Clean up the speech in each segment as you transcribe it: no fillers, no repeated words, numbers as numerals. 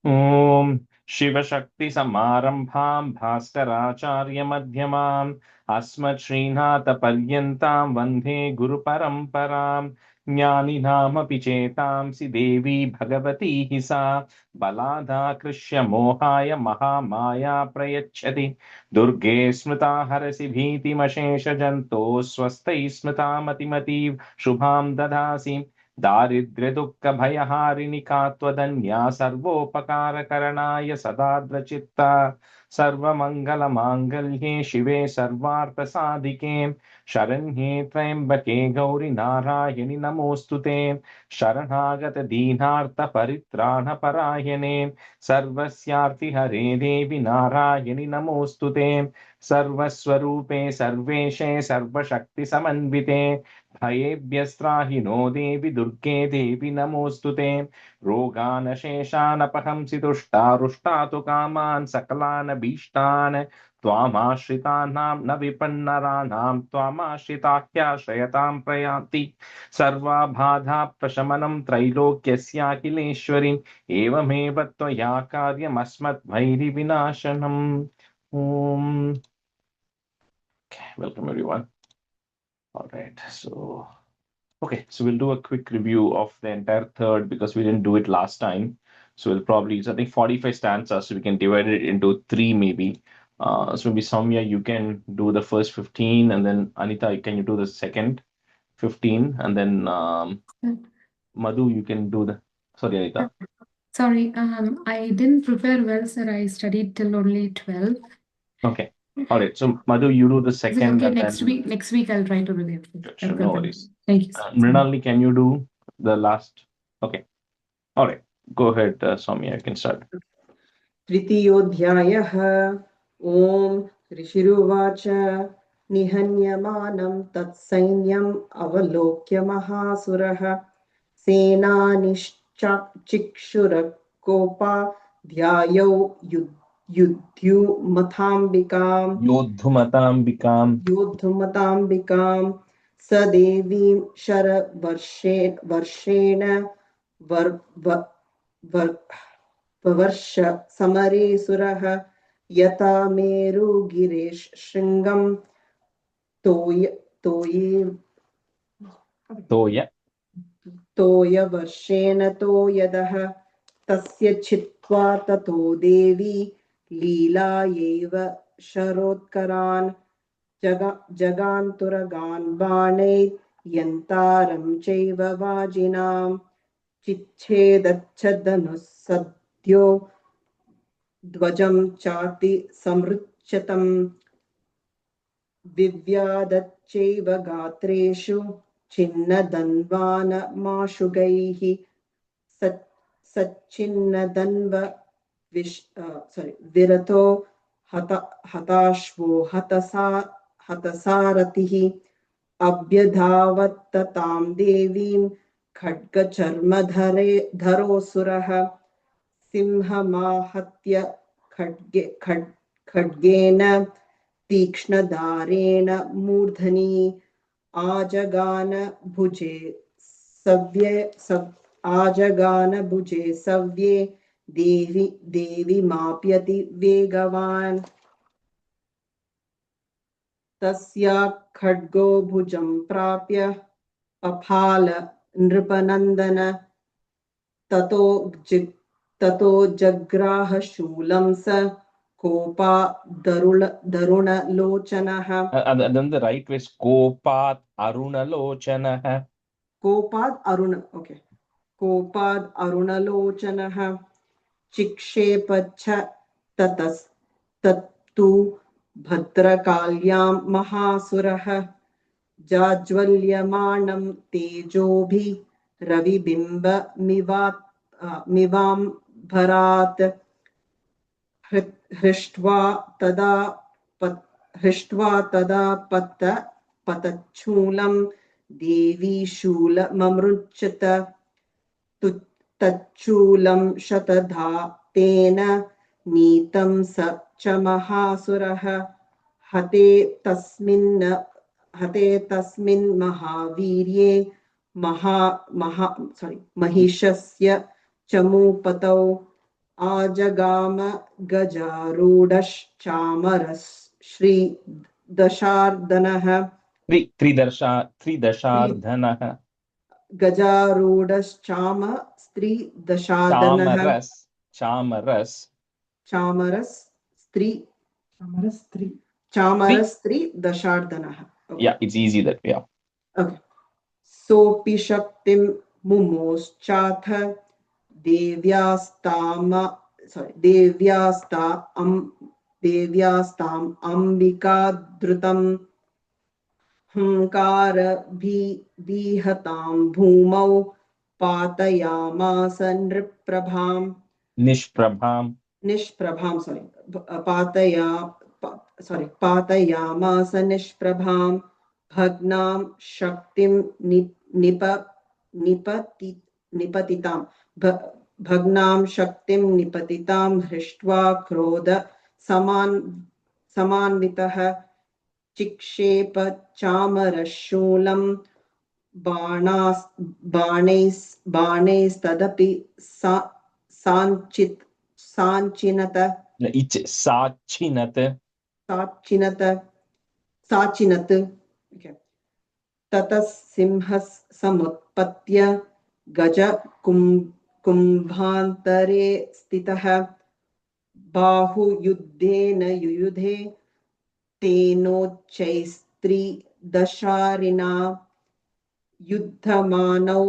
ॐ शिवशक्तिसमारम्भां भास्कराचार्यमध्यमाम् अस्मच्छ्रीनाथपर्यन्तां वन्दे गुरुपरम्पराम् ज्ञानिनामपि चेतांसि देवी भगवती हि सा बलादाकृष्य मोहाय महामाया प्रयच्छति दुर्गे स्मृता हरसि भीतिमशेषजन्तोः स्वस्तैः स्मृता मतिमतीव शुभां ददासि दारिद्र्यदुःखभयहारिणि का त्वदन्या सर्वोपकारकरणाय सदाद्रचित्ता सर्वमङ्गलमाङ्गल्ये शिवे सर्वार्थसाधिके शरण्ये त्र्यम्बके गौरि नारायणि नमोऽस्तु ते शरणागतदीनार्तपरित्राणपरायणे सर्वस्यार्तिहरे देवि नारायणि नमोऽस्तु ते सर्वस्वरूपे सर्वेशे सर्वशक्तिसमन्विते भयेभ्यस्त्राहि नो देवि दुर्गे देवि नमोऽस्तु ते रोगानशेषानपहंसि तुष्टारुष्टातु कामान् सकलान् भीष्टान् त्वामाश्रितानां न विपन्नराणां त्वामाश्रिताह्याश्रयतां प्रयान्ति सर्वाबाधा प्रशमनं त्रैलोक्यस्याखिलेश्वरि एवमेव त्वया कार्यमस्मद्भैरिविनाशनम् ॐ welcome everyone all right okay, so we'll do a quick review of the entire third because we didn't do it last time. So we'll probably use, I think, 45 stanzas, so we can divide it into three maybe. So maybe Soumya, you can do the first 15, and then Anita, can you do the second 15, and then Madhu, you can do the. Sorry, Anita. Sorry, I didn't prepare well, sir. I studied till only 12. Okay. All right. So Madhu, you do the Is it second, okay? and Next then. week, I'll try to review. Sure, no worries. Thank you, sir. Mrinalini, can you do the last? Okay. All right. Go ahead, Soumya, you can start. तृतीयोऽध्यायः ॐ ऋषिरुवाच निहन्यमानं तत्सैन्यम् अवलोक्य महासुरः सेनानिश्चिक्षुरकोपा ध्यायौ योद्धुमताम्बिकां स देवीं शरवर्षेण वर्ष समरे सुरः यथा मेरुगिरेश शृङ्गं तोयवर्षेण तोयदः तस्य छित्त्वा ततो देवी लीलायैव शरोत्करान् जगान्तुरगान् बाणैर्यन्तारं चैव वाजिनां चिच्छेदच्छदनुः सद्यो ध्वजं चाति समृच्छतं विव्यादच्चैव गात्रेषु छिन्नदन्वानमाशुगैः सच्चिन्नदन्व विरतो हताश्वो हतसारथिः अभ्यधावत्ततां देवीं खड्गचर्मधरोऽसुरः सिंहमाहत्य खड्गेन तीक्ष्णधारेण मूर्धनि आजगान भुजे सव्ये देवी माप्यति वेगवान् तस्या खड्गो भुजं प्राप्य अफाल नृपनन्दन ततो जग्राह शूलं स कोपा दरुणलोचनः. Then the right way is Kopat Arunalochanaha. कोपाद् अरुणलोचनः चिक्षेपच्छ तत्तु भद्रकाल्यां महासुरः जाज्वल्यमानं तेजोभिः रविबिम्बमिवाम्भरात् हृष्ट्वा तदा पतच्छूलं देवी शूलममृच्छत तच्छूलं शतधा तेन नीतं स च महासुरः हते तस्मिन् महावीर्ये महिषस्य चमूपतौ आजगाम गजारूढश्चामरश्रीदशार्दनः त्रिदशार्धनः गजारूढश्चाम स्त्रीदशार्दनः चामरस् चामरस्त्री three. चामरस्त्रीदशार्दनः. Yeah, it's easy that way. Yeah. Okay. सोऽपि शक्तिं मुमोश्चाथ देव्यास्ताम् अम्बिकाधृतम् हुङ्कारभिहतां भूमौ पातयामास निष्प्रभां पातयामास निष्प्रभां भग्नां शक्तिं भग्नां शक्तिं निपतितां हृष्ट्वा क्रोध समान्वितः चिक्षेप चामरशूलं बाणैस्तदपि साञ्चिनत ततः सिंहः समुत्पत्य गज कुम्भान्तरे स्थितः बाहुयुद्धेन युयुधे तेनोच्चैस्त्रिदशारिणा युद्धमानौ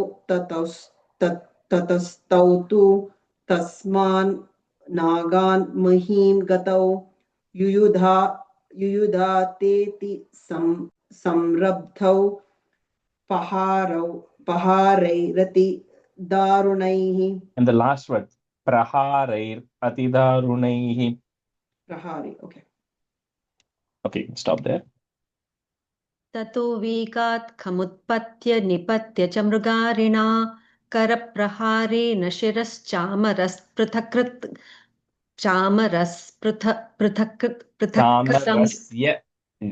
ततस्तौ तु तस्मान् नागान् महीं गतौ युयुधातेति संरब्धौ पहारैरति दारुणैः. And the last word, praharair atidarunaihi. Prahari, okay. Okay, stop there. ततो वीकात् खमुत्पत्य निपत्य च मृगारिणा करप्रहारेण शिरश्चामरस्पृथक्कृत् चामरस्पृथक्कृतं Yeah,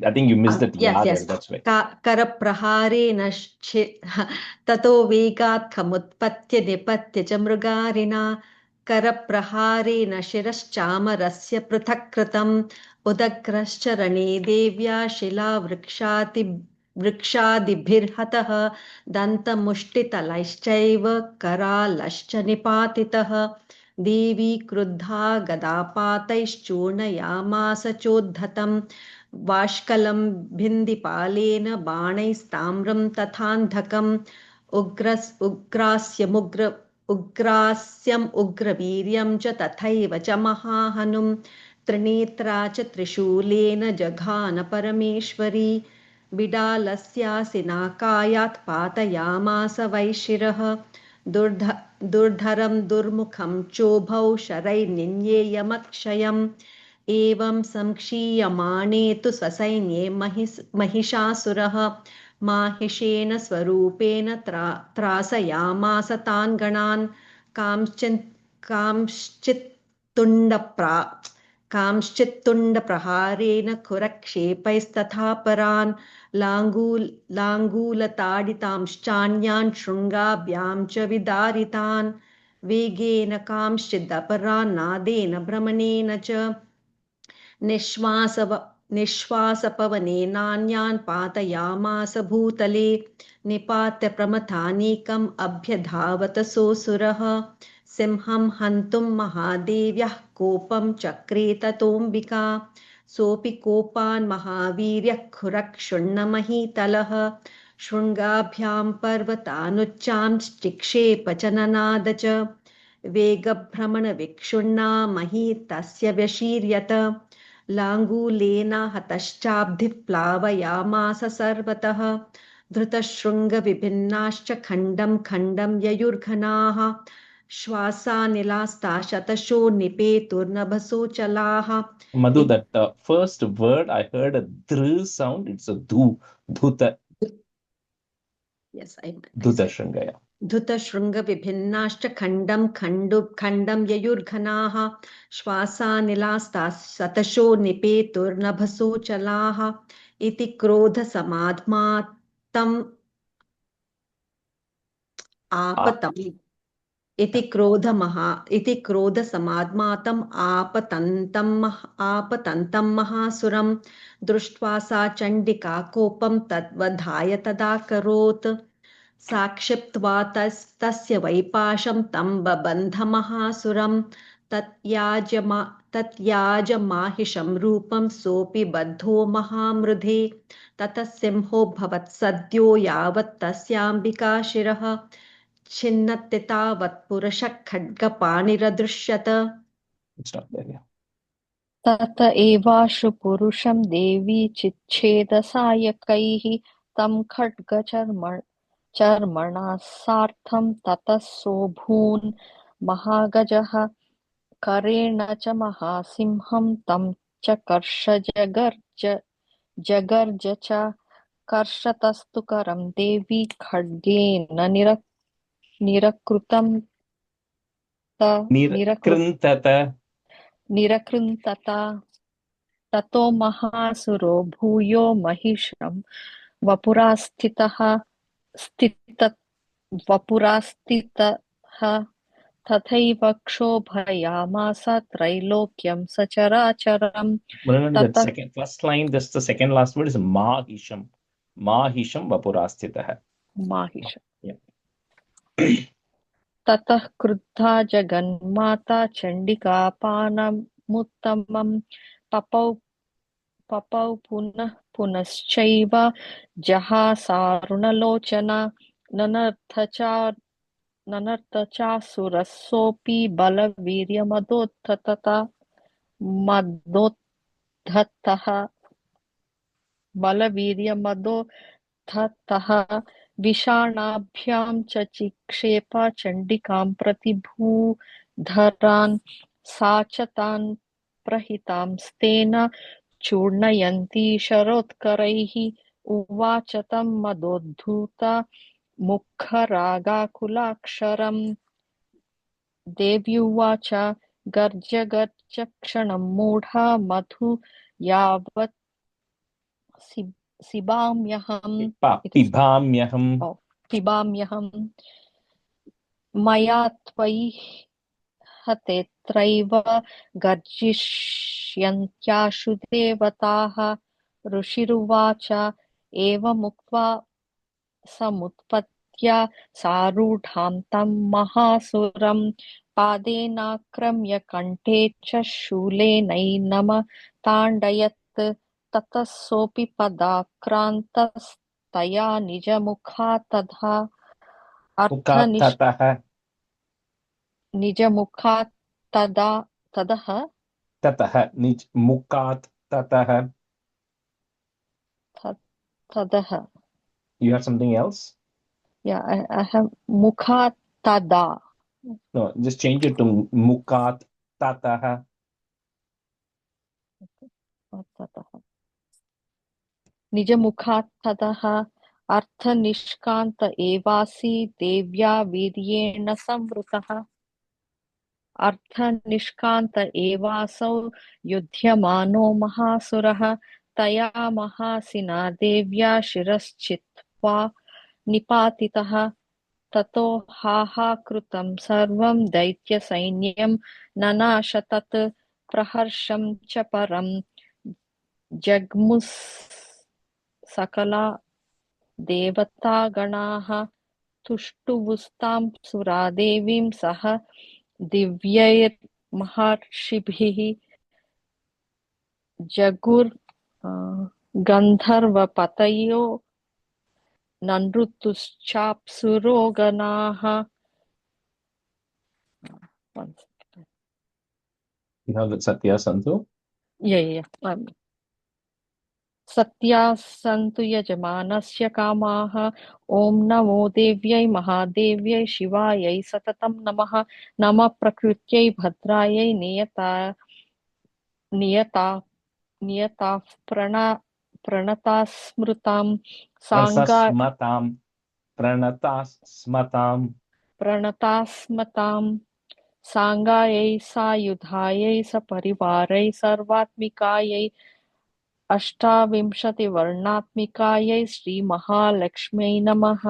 I think you missed that. yes, Yeah, yes. that's right. करप्रहारेण ततो वेगात् खमुत्पत्य निपत्य च मृगारिणा करप्रहारेण शिरश्चामरस्य पृथक्कृतम् उदग्रश्चरणे देव्या शिलावृक्षादिभिर्हतः दन्तमुष्टितलैश्चैव करालश्च निपातितः देवी क्रुद्धा गदापातैश्चूर्णयामास चोद्धतं वाष्कलं भिन्दिपालेन बाणैस्ताम्रं तथान्धकम् उग्रास्यम् उग्रवीर्यं च तथैव च महाहनुं त्रिनेत्रा च त्रिशूलेन जघान परमेश्वरी बिडालस्यासिनाकायात् पातयामास वैशिरः दुर्धरं दुर्मुखं चोभौ शरैर्निन्येयमक्षयम् एवं संक्षीयमाणे तु स्वसैन्ये महिषासुरः माहिषेण स्वरूपेण त्रासयामास तान् गणान् कांश्चित्तुण्डप्रहारेण खुरक्षेपैस्तथा परान् लाङ्गूलताडितांश्चान्यान् शृङ्गाभ्यां च विदारितान् वेगेन कांश्चिदपरान् नादेन भ्रमणेन च निःश्वासपवनेनान्यान् पातयामास भूतले निपात्य प्रमथानीकम् अभ्यधावत सोऽसुरः सिंहं हन्तुं महादेव्यः कोपं चक्रे ततोऽम्बिका सोऽपि कोपान् महावीर्यः खुरक्षुण्णमहीतलः शृङ्गाभ्यां पर्वतानुच्चांश्चिक्षेप च ननाद च वेगभ्रमणविक्षुण्णा मही तस्य व्यशीर्यत लाङ्गूलेन हतश्चाब्धिः प्लावयामास सर्वतः धृतशृङ्गविभिन्नाश्च खण्डं खण्डं ययुर्घनाः श्वासानिलास्ता शतशो निपेतुर्नभसोचलाः. Madhu, that first word I heard a dr sound. It's a dhuta. Yes, I Dhuta shringaya. धृतशृङ्गविभिन्नाश्च खण्डं ययुर्घनाः श्वासानिलास्ता शतशो निपेतुर्नभसोचलाः इति क्रोधसमाध्मातम् आपतम् इति क्रोधसमाद्मातम् आपतन्तं महासुरं दृष्ट्वा सा चण्डिका कोपं तद्वधाय तदाकरोत् साक्षिप्त्वा तस्य वैपाशं तं बबन्ध महासुरं तत्याजमाहिषं रूपं सोऽपि बद्धो महामृधे ततः सिंहोऽभवत् सद्यो यावत् तस्याम्बिका शिरः छिन्नत्ति तावत् पुरुषः खड्गपाणिरदृश्यत. Stop there. Yeah. तत एवाशु पुरुषं देवी चिच्छेदसायकैः तं खड्गचर्मणा सार्धं ततः सोऽभून् महागजः करेण च महासिंहं तं चकर्ष जगर्ज च कर्षतस्तु करं देवी खड्गेन निरकृन्तत ततो महासुरो भूयो महिषं वपुरास्थितः तथैव क्षोभयामास त्रैलोक्यं सचराचरं That second first line, this the second last word is Mahisham. Mahisham Vapurastitah. माहिषम् Yeah. ततः क्रुद्धा जगन्माता चण्डिकापानमुत्तमं पपौ पुनश्चैव जहासारुणलोचना ननर्तचासुरसोऽपि बलवीर्यमदोद्धतः विषाणाभ्यां च चिक्षेप चण्डिकां प्रति भूधरान् सा च तान् प्रहितांस्तेन चूर्णयन्ती शरोत्करैः उवाच तं मदोद्धूता मुखरागाकुलाक्षरम् देव्युवाच गर्ज क्षणं मूढा मधु यावत् पिबाम्यहं मया त्वयि हतेऽत्रैव गर्जिष्यन्त्याशु देवताः ऋषिरुवाच एवमुक्त्वा समुत्पत्य सारूढां तं महासुरं पादेनाक्रम्य कण्ठे च शूलेनैनमताण्डयत् ततः सोऽपि पदाक्रान्तस्तया निजमुखात् तथा ततः You have something else? Yeah, I have mukhat tada. No, just change it to Mukat Tataha. निज मुखात् ततः अर्थनिष्कान्त एवासि देव्या वीर्येण संवृतः अर्थनिष्कान्त एवासौ युध्यमानो महासुरः तया महासिना देव्या शिरश्चित्वा निपातितः ततो हाहाकृतं सर्वं दैत्यसैन्यं ननाश तत् प्रहर्षं च परं जग्मुः सकला देवतागणाः तुष्टुवुस्तां सुरादेवीं सह दिव्यैर्महर्षिभिः गन्धर्वपतयो ननृतुश्चाप्सुरो गणाः. You have Satya Santu? Yeah. सत्या सन्तु यजमानस्य कामाः ॐ नमो देव्यै महादेव्यै शिवायै सततं नमः नमः प्रकृत्यै भद्रायै नियताः प्रणता स्मृतां प्रणतास्मतां साङ्गायै सायुधायै सपरिवारै सर्वात्मिकायै अष्टाविंशतिवर्णात्मिकायै श्रीमहालक्ष्म्यै नमः.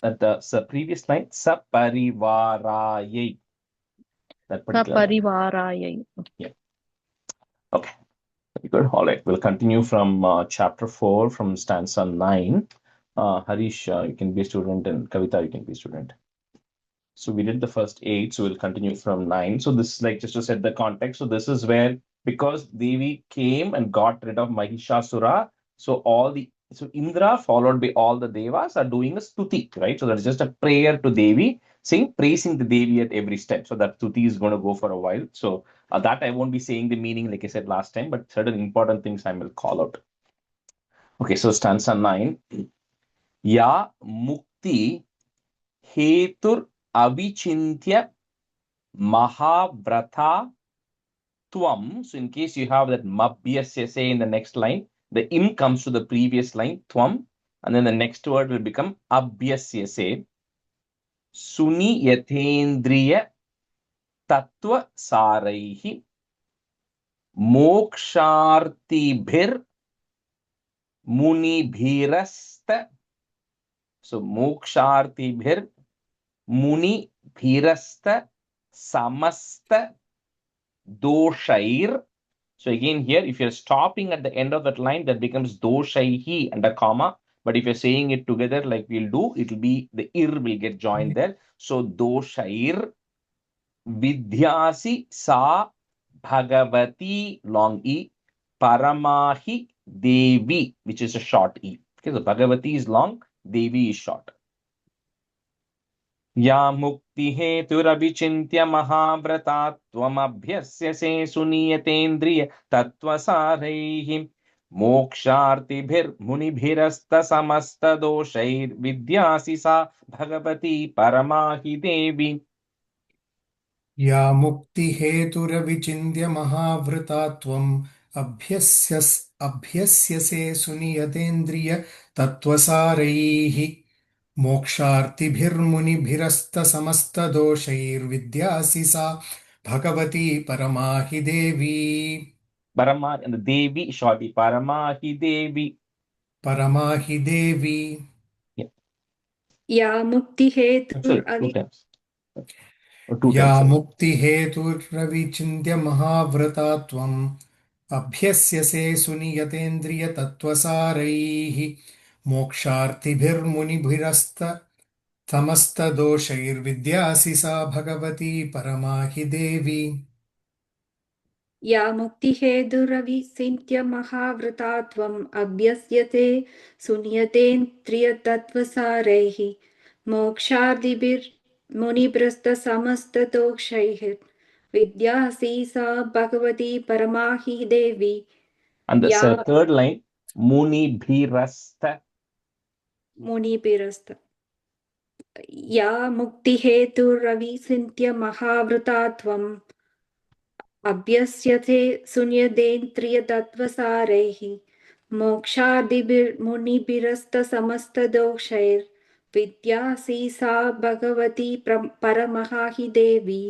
at the previous line, Saparivarayai. That particular line. Saparivārāyai. Yeah. Okay. Very good. All right. We'll continue from chapter 4, from stanza 9. Harish, you can be a student, and Kavita, you can be a student. So we did the first 8, so we'll continue from 9. So this is like just to set the context. So this is where, because Devi came and got rid of Mahishasura, so Indra followed by all the devas are doing a stuti, right? So that's just a prayer to Devi, praising the Devi at every step. So that stuti is going to go for a while. So that I won't be saying the meaning like I said last time, but certain important things I will call out. Okay, so stanza 9. Ya mukti hetur avichintya mahavrata tvam. So in case you have that mabhyasya say in the next line, the im comes to the previous line, tvam, and then the next word will become abhyasya say. Suni yathendriya tattva saraihi mokshartibhir munibhirasta. So mokshartibhir munibhirasta samasta doshair. So again here, if you're stopping at the end of that line, that becomes doshaihi and a comma. But if you're saying it together like we'll do, it'll be the ir will get joined there. So doshair vidhyasi sa bhagavati long e paramahi devi, which is a short e. Okay, so bhagavati is long, devi is short. या मुक्तिहेतुरविचिन्त्य महाव्रता त्वमभ्यस्यसे सुनीयतेन्द्रिय तत्त्वसारैः मोक्षार्तिभिर्मुनिभिरस्तसमस्तदोषैर्विद्यासि सा भगवती परमा हि देवी. या मुक्तिहेतुरविचिन्त्य महाव्रता त्वम् अभ्यस्यसे सुनियतेन्द्रिय तत्त्वसारैः मोक्षार्तिभिर्मुनिभिरस्तसमस्तदोषैर्विद्यासि सा भगवती परमा हि देवी. Parama and the Devi shorty Parama hi Devi. परमा हि देवी. Yeah. Yeah मुक्तिहेतुर् Sorry, AVI 2 times. Or 2 yeah times. Sorry. मुक्तिहेतुरविचिन्त्य महाव्रता त्वम् अभ्यस्यसे सुनियतेन्द्रिय तत्त्वसारैः मोक्षार्तिभिर्मुनिभिरस्त समस्तदोषैर्विद्यासि सा भगवती परमा हि देवी. या मुक्तिहेतुरविचिन्त्य महाव्रता त्वम् अभ्यस्यते सुनियतेन्द्रियतत्त्वसारैः मोक्षादिभिर्मुनिभ्रस्तसमस्तदोषैः विद्यासि सा भगवती परमा हि देवी. And the yeah third line, Muni Bhirasta. मुनिभिरस्त या मुक्तिहेतुरविचिन्त्य महाव्रता त्वम् अभ्यस्यते शून्यतेन्द्रियतत्त्वसारैः मोक्षादिभिर्मुनिभिरस्तसमस्तदोषैर्विद्यासि सा भगवती परमः हि देवी.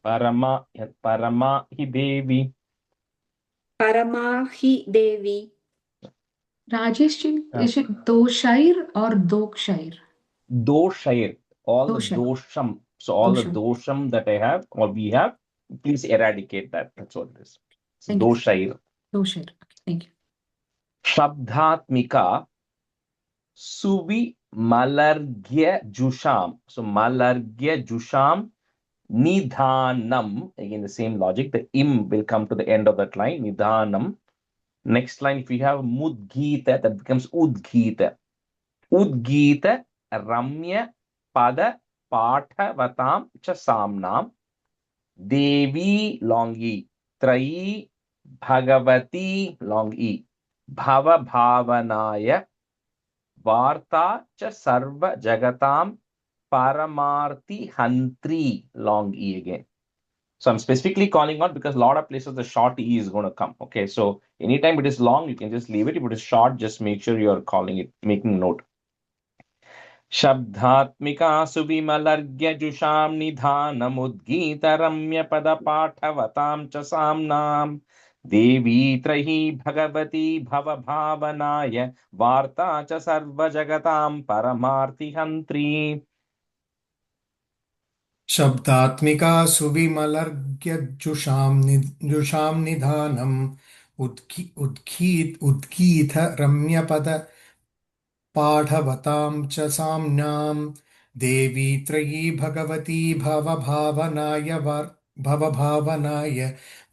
Parama hi Devi. परमा हि देवी. Rajesh ji, is it doshair or dokshair? Doshair. All the Dosham. dosham. So all the Dosham. dosham that I have or we have, please eradicate that. That's what it is. So Thank you. doshair. Doshair. Okay, thank you. Shabdhatmika suvi malargya jusham. So malargya jusham nidhanam. Again, the same logic. The im will come to the end of that line. Nidhanam. Next line, if we have mudgita, that becomes udgita. Udgita ramya pada pathavatam cha samnam devi long e trayi bhagavati long e bhava bhavanaya varta cha sarva jagatam paramarti hantri long e again. So I'm specifically calling out because a lot of places the short e is going to come. Okay, so anytime it is long, you can just leave it. If it is short, just make sure you are calling it, making note. शब्दात्मिका सुविमलर्घ्य जुषां निधानमुद्गीत रम्य पद पाठवतां च साम्नां देवी त्रयी भगवती भवभावनाय वार्ता च सर्वजगतां परमार्तिहन्त्री शब्दात्मिका सुविमलर्ग्यजुषां जुषां निधानम् उद्गीत रम्यपद पाठवतां च साम्नां देवी त्रयी भगवती भवभावनाय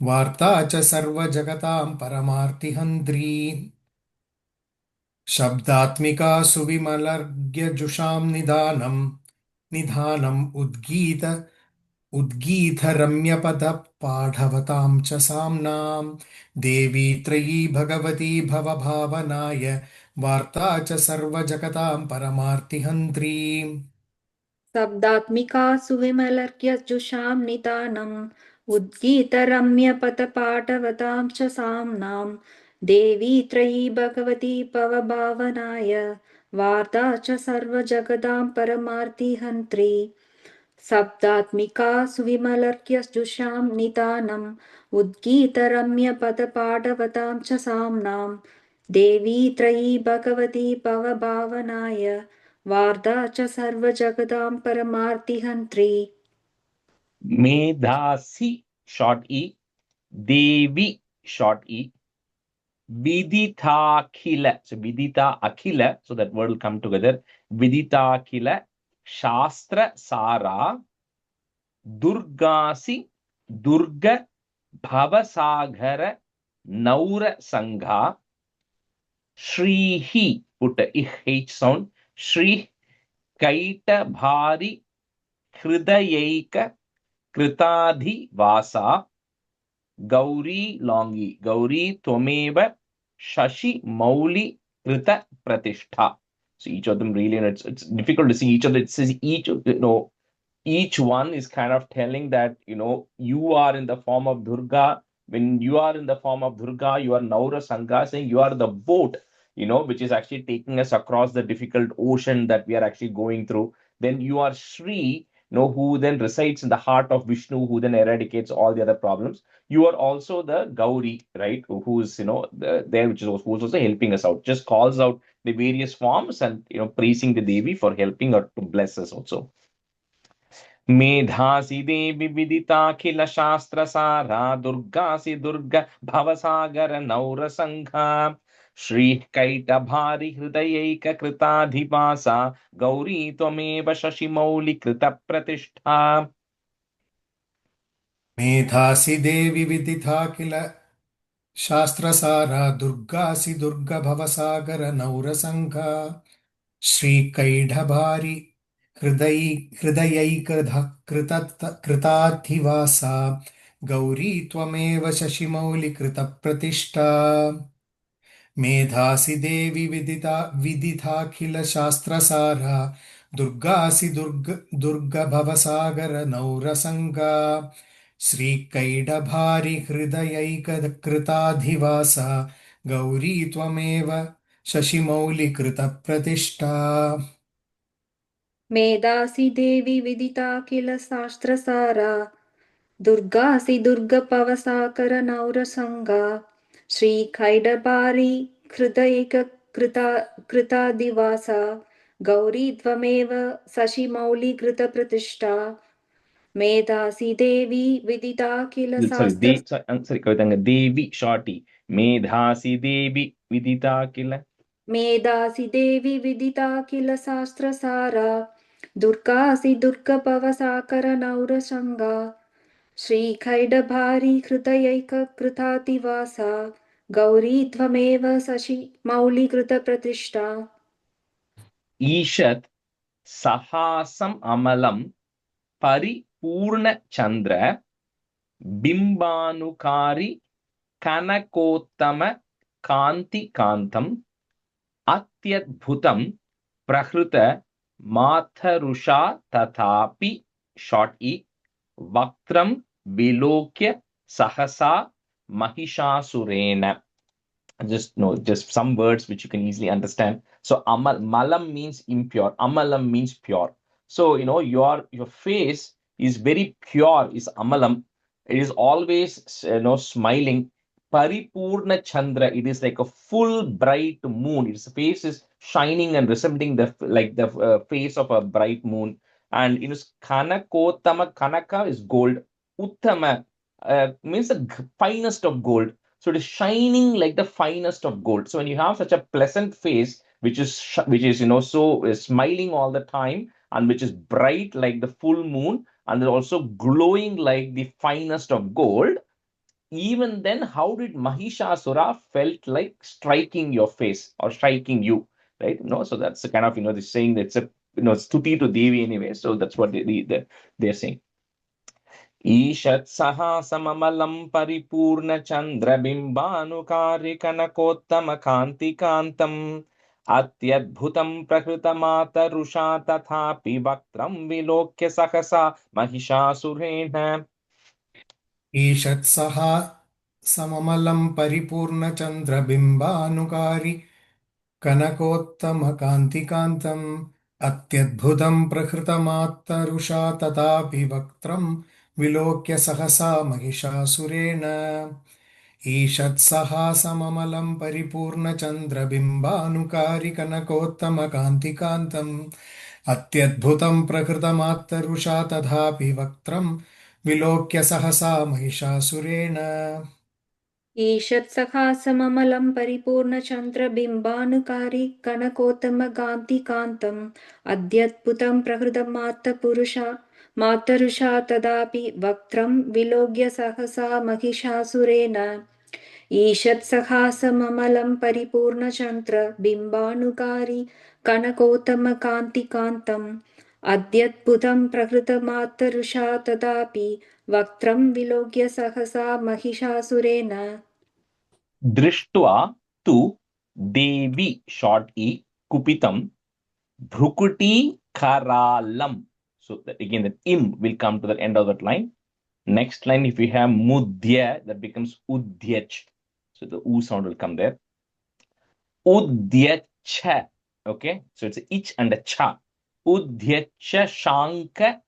वार्ता च सर्वजगतां परमार्तिहन्त्री शब्दात्मिका सुविमलर्ग्यजुषां निधानम् उद्गीतरम्यपदपाठवतां च साम्नां देवी त्रयी भगवती भवभावनाय वार्ता च सर्वजगतां परमार्तिहन्त्री शब्दात्मिका सुविमलर्क्यजुषां निदानम् उद्गीतरम्यपदपाटवतां च साम्नां देवी त्रयी भगवती भवभावनाय वार्ता च सर्वजगदां परमार्तिहन्त्री शब्दात्मिका सुविमलर्क्यजुषां निदानम् उद्गीतरम्यपदपाटवतां च साम्नां देवी त्रयी भगवती भवभावनाय वार्ता च सर्वजगदां परमार्तिहन्त्री मेधासी short e devi short e viditakhila so vidita akhila so that word will come together viditakhila shastra sara durgasi durga bhavasagara naura sangha shrihi put a h sound shri kaita bhari hridayaika kritadhi vasa Gauri longi Gauri Twameva Shashi Mauli Krita Pratishtha. So each of them really, and it's difficult to see each other. It says each one is kind of telling that you are in the form of Durga. When you are in the form of Durga, you are Naura Sangha, saying you are the boat, which is actually taking us across the difficult ocean that we are actually going through. Then you are Shri, who then resides in the heart of Vishnu, who then eradicates all the other problems. You are also the Gauri, right? Who's there, which is who's also helping us out. Just calls out the various forms and praising the Devi for helping her to bless us also. मेधासी देवी विदिताखिल शास्त्र सारा दुर्गासी दुर्ग भवसागर नौरसंघा श्री कैटभारि हृदयैक कृताधिवासा गौरी त्वमेव शशिमौलि कृत प्रतिष्ठा मेधासि देवि विदिता किल शास्त्रसारा दुर्गासि दुर्गभवसागरनौरसङ्घा श्रीकैढभारि कृताधिवासा गौरी त्वमेव शशिमौलिकृतप्रतिष्ठा मेधासि देवि विदिताखिलशास्त्रसारा दुर्गासि दुर्गभवसागरनौरसङ्गा श्रीकैडभारि हृदयैककृताधिवासा गौरी त्वमेव शशिमौलिकृतप्रतिष्ठा मेधासि देवी विदिता किल शास्त्रसारा दुर्गासि दुर्गपवसाकरनौरसङ्गा श्रीखैडबारी कृतादिवासा गौरी त्वमेव शशिमौलिकृतप्रतिष्ठा मेधासि देवी विदिता किल शास्त्र sorry Kavitanga Devi shorty Medhasi Devi Vidita Kila मेधासि देवी विदिता किल शास्त्रसारा दुर्गासि दुर्गपवसाकरनौरसङ्गा श्रीखैडभारी हृदयैककृतातिवासा गौरी त्वमेव शशि मौलिकृतप्रतिष्ठा Ishat Sahasam Amalam Paripurna Chandra Bimbanukari Kanakottama Kanti Kantam Atyadbhutam Prahruta Matharusha Tathapi short e Vaktram Vilokya Sahasa Mahishasurena. Just some words which you can easily understand. So malam means impure, amalam means pure. So your face is very pure, is amalam. It is always smiling. Paripurna Chandra. It is like a full bright moon. Its face is shining and resembling the face of a bright moon. And it is Kanakotama. Kanaka is gold. Uttama means the finest of gold. So it is shining like the finest of gold. So when you have such a pleasant face, which is so smiling all the time, and which is bright like the full moon, and also glowing like the finest of gold, even then, how did Mahishasura felt like striking your face or striking you, right? So that's the kind of the saying that's a stuti to Devi anyway. So that's what they're saying. ईषत्सः सममलं परिपूर्णचन्द्रबिम्बानुकारिकनकोत्तमकान्तिकान्तम् अत्यद्भुतं प्रकृतमातरुषा तथापि वक्त्रं विलोक्य सहसा महिषासुरेण ईषत्सः सममलं परिपूर्णचन्द्रबिम्बानुकारि कनकोत्तमकान्तिकान्तम् अत्यद्भुतं प्रकृतमात्तरुषा तथापि वक्त्रं विलोक्य सहसा महिषासुरेण ईषत्सः सममलं परिपूर्णचन्द्रबिम्बानुकारि कनकोत्तमकान्तिकान्तम् अत्यद्भुतं प्रकृतमात्तरुषा तथापि वक्त्रं विलोक्य सहसा महिषासुरेण ईषत्सखासममलं परिपूर्णचन्द्रबिम्बानुकारि कनकोत्तमकान्तिकान्तम् अद्यद्भुतं मातरुषा तदापि वक्त्रं विलोक्य सहसा महिषासुरेण ईषत्सखासममलं परिपूर्णचन्द्रबिम्बानुकारि कनकोत्तमकान्तिकान्तम् अद्यद्भुतं प्रकृतमातरुषा तदापि वक्त्रं विलोक्य सहसा महिषासुरेण दृष्ट्वा तु देवी short e kupitam bhrukuti karalam. So that again, that im will come to the end of that line. Next line, if we have mudya, that becomes udyach. So the u sound will come there. Udyacha. Okay, so it's ich and a cha. Udyacha shanka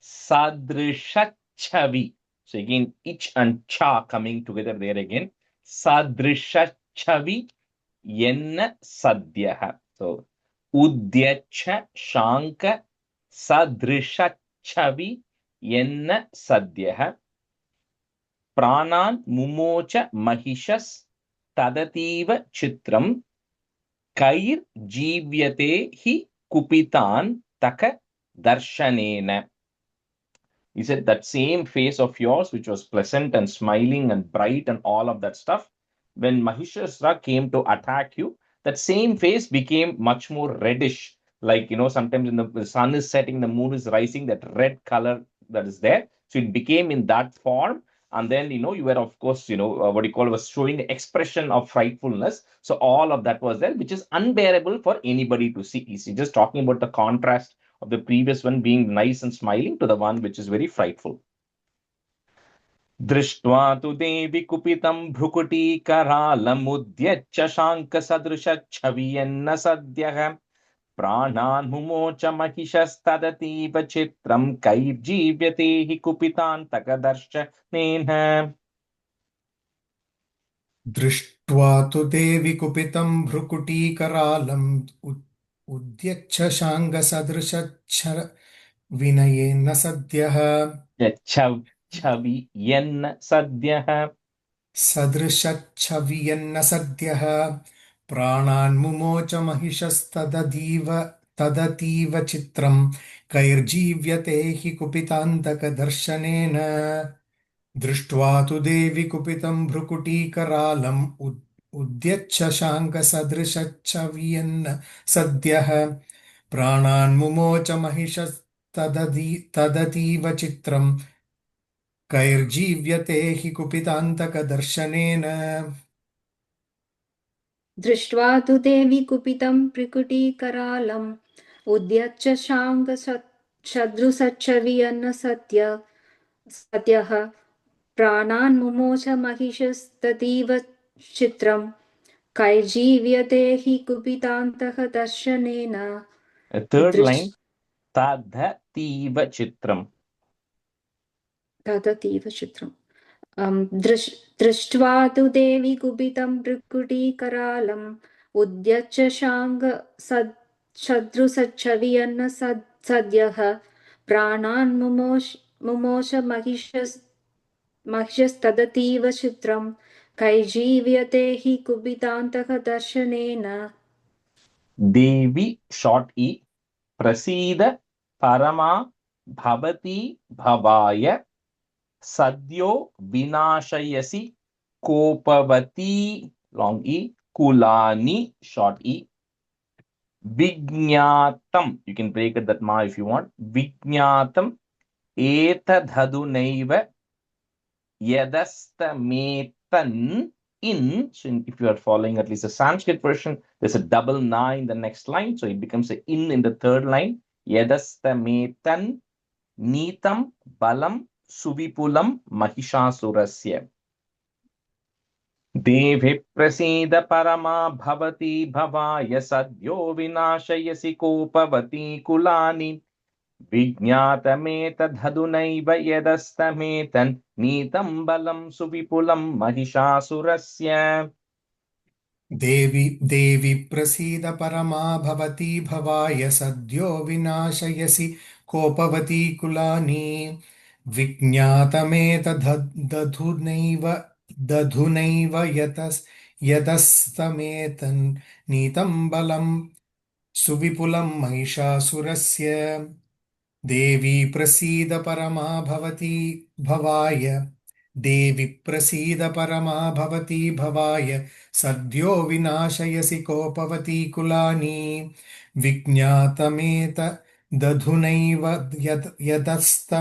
sadrishachavi. So again, ich and cha coming together there again. Sadrishachavi yenna sadhyaha. So udyacha shanka sadrishachavi yenna sadhyaha. Pranan mumocha mahishas tadativa chitram kair jivyate hi kupitan taka darshanena. He said that same face of yours, which was pleasant and smiling and bright and all of that stuff, when Mahishasura came to attack you, that same face became much more reddish. Like, sometimes when the sun is setting, the moon is rising, that red color that is there. So it became in that form. And then, you were, of course, what you call was showing the expression of frightfulness. So all of that was there, which is unbearable for anybody to see. He's just talking about the contrast of the previous one being nice and smiling to the one which is very frightful. दृष्ट्वा तु देवि कुपितं भ्रुकुटीकरालमुद्यच्च शाङ्कसदृशच्छवियन्न सद्यः प्राणान् मुमोच महिषस्तदतीव चित्रं कैर्जीव्यते हि कुपितान्तकदर्शनेन दृष्ट्वा तु देवि कुपितं भ्रुकुटीकरालम् उद्यच्छ शाङ्गसदृशच्छविनयेन सद्यः छवियन्न सद्यः सदृशच्छवियन्न सद्यः प्राणान् मुमोच महिषस्तदतीव चित्रं कैर्जीव्यते हि कुपितान्तकदर्शनेन दृष्ट्वा तु देवि कुपितं भ्रुकुटीकरालम् उद्यच्छ शाङ्कसदृशच्छवियन्न सद्यः प्राणान् मुमोच महिषस्तदतीव चित्रं कैर्जीव्यते हि कुपितान्तकदर्शनेन दृष्ट्वा तु देवि कुपितं भ्रुकुटीकरालम् उद्यच्च शाङ्गसदृशच्छवियन्न सद्यः प्राणान् मुमोच महिषस्ततीव चित्रं कैर्जीव्यते हि कुपितान्तः दर्शनेन third line tadativa chitram तदतीव चित्रम् दृष्ट्वा तु देवी कुपितं भृकुटीकरालम् उद्यच्च शाङ्ग शत्रुसच्छवियन्न सद्यः प्राणान् मुमोष महिषस्तदतीव चित्रम् कैजीव्यते हि कुपितान्तः दर्शनेन देवी short e प्रसीद परमा भवती भवाय सद्यो विनाशयसि कोपवती long e कुलानि short e विज्ञातम you can break it that ma if you want विज्ञातम एतदधुनैव yadastametan in. So if you are following at least a Sanskrit version, there's a double na in the next line, so it becomes a in the third line. Yadastametan nitam balam suvipulam mahishasurasya. देवि प्रसीद परमा भवती भवाय सद्यो विनाशयसि कोपवती कुलानि विज्ञातमेतदधुनैव यदस्तमेतन् नीतं बलं सुविपुलं महिषासुरस्य देवि प्रसीद परमा भवती भवाय सद्यो विनाशयसि कोपवती कुलानि विज्ञातमेतदधुनैव यदस्तमेतन् नीतं बलं सुविपुलं महिषासुरस्य देवी प्रसीद परमा भवती भवाय देवि प्रसीद परमा भवती भवाय सद्यो विनाशयसि कोपवती कुलानि विज्ञातमेत दधुनैव यदस्तमेतन्नीतं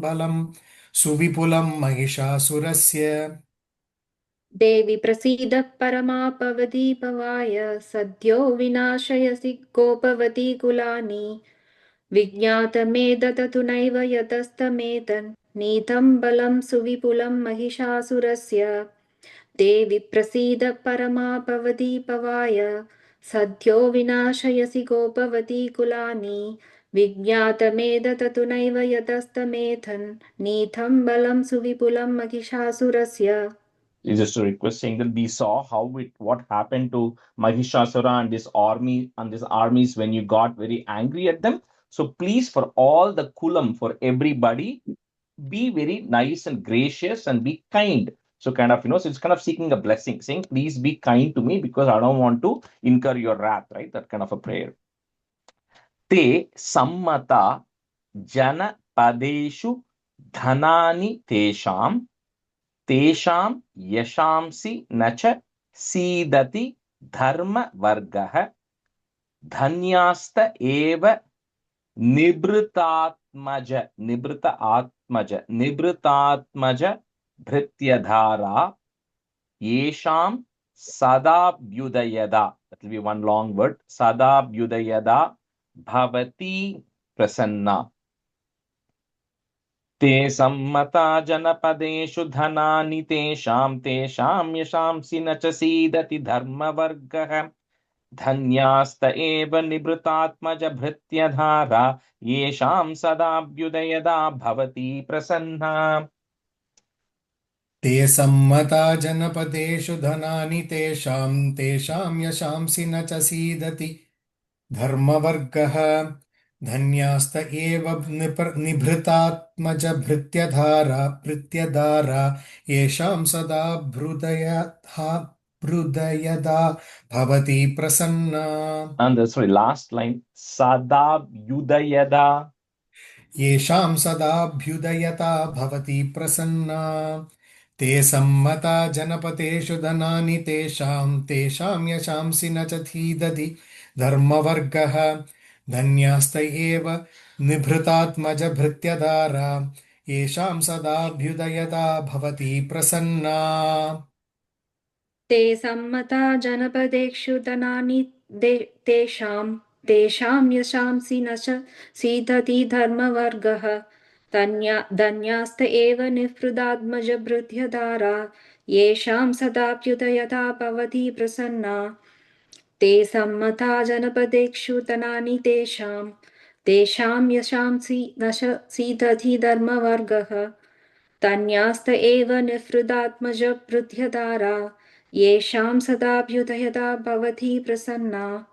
बलं सुविपुलं महिषासुरस्य देवि प्रसीद परमापवती भवाय सद्यो विनाशयसि कोपवती कुलानि विज्ञातमेतदतु नैव यतस्तमेतन् नीतं बलं सुविपुलं महिषासुरस्य देवि प्रसीद परमापवती भवाय सद्यो विनाशयसि कोपवती कुलानि विज्ञातमेतदतु नैव यतस्तमेतन् नीतं बलं सुविपुलं महिषासुरस्य. Is just a request saying that we saw what happened to Mahishasura and this army and these armies when you got very angry at them. So please, for all the kulam, for everybody, be very nice and gracious and be kind. So kind of, so it's kind of seeking a blessing, saying, please be kind to me because I don't want to incur your wrath, right? That kind of a prayer. Te sammata jana padeshu dhanani tesham तेषां यशांसि न च सीदति धर्मवर्गः धन्यास्त एव निभृतात्मज भृत्यधारा येषां सदाभ्युदयदा that will be one long word सदाभ्युदयदा भवति प्रसन्ना ते सम्मता जनपदेषु धनानि तेषां यशांसि न च सीदति धर्मवर्गः धन्यास्त एव निभृतात्मज भृत्यधारा येषां सदाभ्युदयदा भवति प्रसन्ना ते सम्मता जनपदेषु धनानि तेषां यशांसि न च सीदति धर्मवर्गः धन्यास्त एव निभृतात्मज भृत्यधारा येषां सदा हृदयदा भवति प्रसन्ना. And sorry, last line sadabhyudayada येषां सदाभ्युदयता भवति प्रसन्ना ते सम्मता जनपदेषु धनानि तेषां यशांसि न च धीदति धर्मवर्गः धन्यास्त एव निभृतात्मज भृत्यधारा येषां सदाभ्युदयता भवति प्रसन्ना ते सम्मता जनपदेषु धनानि तेषां यशांसि न च सीदति धर्मवर्गः धन्यास्त एव निःस्पृधात्मजभृत्यधारा येषां सदाभ्युदयता भवति प्रसन्ना ते सम्मता जनपदेषु धनानि तेषां यशांसि न च सीदति धर्मवर्गः तन्यास्त एव निःहृदात्मजभृत्यधारा येषां सदाभ्युदयता भवति प्रसन्ना.